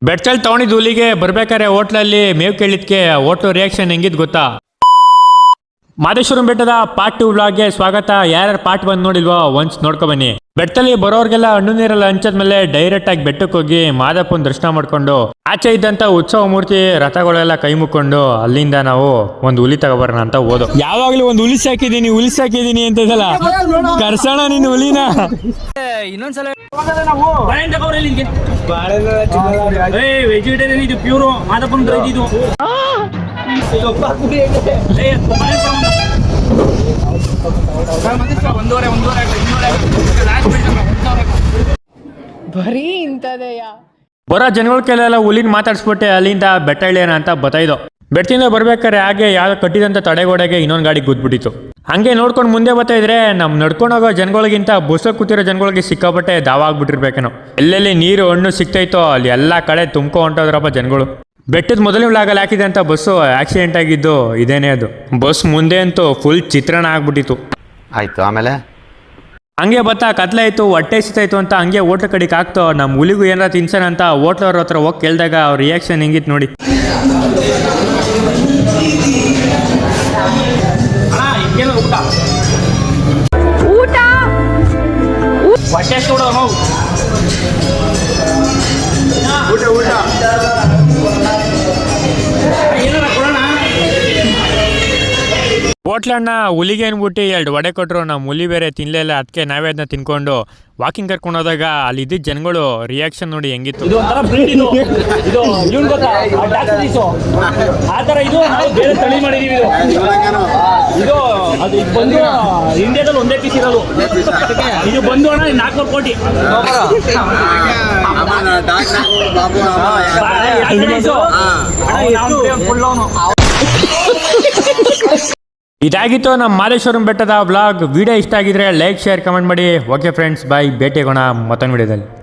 ಬೆಡ್ಚಲ್ ತಗೊಂಡಿದ್ದು ಹುಲಿಗೆ ಬರ್ಬೇಕಾದ್ರೆ ಹೋಟ್ಲಲ್ಲಿ ಮೇವ್ ಕೇಳಿದ್ಕೆ ಹೋಟ್ಲು ರಿಯಾಕ್ಷನ್ ಹೆಂಗಿದ್ ಗೊತ್ತಾ? ಮಾದೇಶ್ವರಂ ಬೆಟ್ಟದ ಪಾರ್ಟ್ 2 ವ್ಲಾಗ್ಗೆ ಸ್ವಾಗತ. ಯಾರ್ಯಾರು ಪಾರ್ಟ್ 1 ನೋಡಿಲ್ವೋ ಒನ್ಸ್ ನೋಡ್ಕೊ ಬನ್ನಿ. ಬೆಟ್ಟದಲ್ಲಿ ಬರೋರ್ಗೆಲ್ಲ ಹಣ್ಣು ನೀರೆಲ್ಲ ಹಂಚದ್ಮೇಲೆ ಡೈರೆಕ್ಟ್ ಆಗಿ ಬೆಟ್ಟಕ್ಕೆ ಹೋಗಿ ಮಾದಪ್ಪನ ದರ್ಶನ ಮಾಡ್ಕೊಂಡು ಆಚೆ ಇದ್ದಂತ ಉತ್ಸವ ಮೂರ್ತಿ ರಥಗಳೆಲ್ಲ ಕೈ ಮುಕ್ಕೊಂಡು ಅಲ್ಲಿಂದ ನಾವು ಒಂದು ಹುಲಿ ತಗೋಬರೋಣ ಅಂತ ಹೋದೋ. ಯಾವಾಗ್ಲೂ ಒಂದು ಹುಲಿ ಸಾಕಿದೀನಿ ಅಂತ ಇದಲ್ಲ, ಕರ್ಸೋಣ ನಿನ್ನ ಹುಲಿನ. ಇನ್ನೊಂದ್ಸಲ ವೆಜಿಟೇರಿಯನ್ ಇದು ಪ್ಯೂರ್ ಮಾದಪ್ಪನ ಇದು ಬರೀ ಇಂಥದೆಯ ಬರೋ ಜನಗಳ ಕೆಲೆಲ್ಲ ಹುಲಿನ ಮಾತಾಡ್ಸ್ಬಿಟ್ಟೆ ಅಲ್ಲಿಂದ ಬೆಟ್ಟ ಇಳಿಯೋಣ ಅಂತ ಬತ್ತಾಯ್ದು. ಬೆಟ್ಟದಿಂದ ಬರ್ಬೇಕಾದ್ರೆ ಹಾಗೆ ಯಾವ್ದು ಕಟ್ಟಿದಂತ ತಡೆಗೋಡೆಗೆ ಇನ್ನೊಂದು ಗಾಡಿ ಗುದ್ಬಿಟ್ಟಿತ್ತು. ಹಂಗೆ ನೋಡ್ಕೊಂಡು ಮುಂದೆ ಬರ್ತಾ ಇದ್ರೆ ನಮ್ ನಡ್ಕೊಂಡೋಗೋ ಜನಗಳಿಗಿಂತ ಬಸ್ ಕೂತಿರೋ ಜನಗಳಿಗೆ ಸಿಕ್ಕಾಪಟ್ಟೆ ದಾವ ಆಗ್ಬಿಟ್ಟಿರ್ಬೇಕೇನೋ. ಎಲ್ಲೆಲ್ಲಿ ನೀರು ಹಣ್ಣು ಸಿಕ್ತೈತೋ ಅಲ್ಲಿ ಎಲ್ಲಾ ಕಡೆ ತುಂಬ್ಕೊ ಹೊಂಟೋದ್ರಪ್ಪ ಜನಗಳು. ಬೆಟ್ಟದ ಮೊದಲನೇ ವ್ಲಾಗಲ್ಲಿ ಹಾಕಿದೆ ಅಂತ ಬಸ್ಸು ಆಕ್ಸಿಡೆಂಟ್ ಆಗಿದ್ದು ಇದೇನೇ ಅದು. ಬಸ್ ಮುಂದೆ ಅಂತೂ ಫುಲ್ ಚಿತ್ರಣ ಆಗ್ಬಿಟ್ಟಿತ್ತು. ಆಯ್ತು, ಆಮೇಲೆ ಹಂಗೆ ಬತ್ತಾ ಕತ್ಲಾಯ್ತು, ಹೊಟ್ಟೆ ಸಿತಾಯ್ತು ಅಂತ ಹಂಗೆ ಹೋಟ್ಲ ಕಡೆಗೆ ಹಾಕ್ತೋ ನಮ್ಮ ಹುಲಿಗೂ ಏನಾರ ತಿನ್ಸೋಣ ಅಂತ ಹೋಟ್ಲವ್ರ ಹತ್ರ ಹೋಗಿ ಕೇಳಿದಾಗ ಅವ್ರ ರಿಯಾಕ್ಷನ್ ಹೆಂಗಿತ್ತು ನೋಡಿ. ಊಟ ಹೋಟ್ಲಣ್ಣ ಹುಲಿಗೆ ಅನ್ಬಿಟ್ಟು 2 ವಡೆ ಕೊಟ್ಟರು. ನಮ್ಮ ಹುಲಿ ಬೇರೆ ತಿನ್ಲಿಲ್ಲ, ಅದಕ್ಕೆ ನಾವೇ ಅದನ್ನ ತಿನ್ಕೊಂಡು ವಾಕಿಂಗ್ ಕರ್ಕೊಂಡು ಹೋದಾಗ ಅಲ್ಲಿ ಇದ್ದಿದ್ದ ಜನಗಳು ರಿಯಾಕ್ಷನ್ ನೋಡಿ ಹೆಂಗಿತ್ತು. ಇದು ಒಂಥರ ಬ್ರೀಡ್ ಇದು ಇವನ್ ಗೊತ್ತಾ ಆ ತರ ಇದು ನಾವು ಬೇರೆ ತಳಿ ಮಾಡಿದೀವಿ. ಇದು ಅದು ಬಂದು ಇಂಡಿಯಾದಲ್ಲಿ ಒಂದೇ ಪೀಸ್ ಇರೋದು. ಇದು ಬಂದು ಅಣ್ಣ 400 ಕೋಟಿ. ಇದಾಗಿತ್ತು ನಮ್ಮ ಮಾದೇಶ್ವರಂ ಬೆಟ್ಟದ ವ್ಲಾಗ್. ವಿಡಿಯೋ ಇಷ್ಟ ಆಗಿದ್ರೆ ಲೈಕ್ ಶೇರ್ ಕಮೆಂಟ್ ಮಾಡಿ. ಓಕೆ ಫ್ರೆಂಡ್ಸ್, ಬಾಯ್, ಭೇಟಿಯಾಗೋಣ ಮತ್ತೊಂದು ವಿಡಿಯೋದಲ್ಲಿ.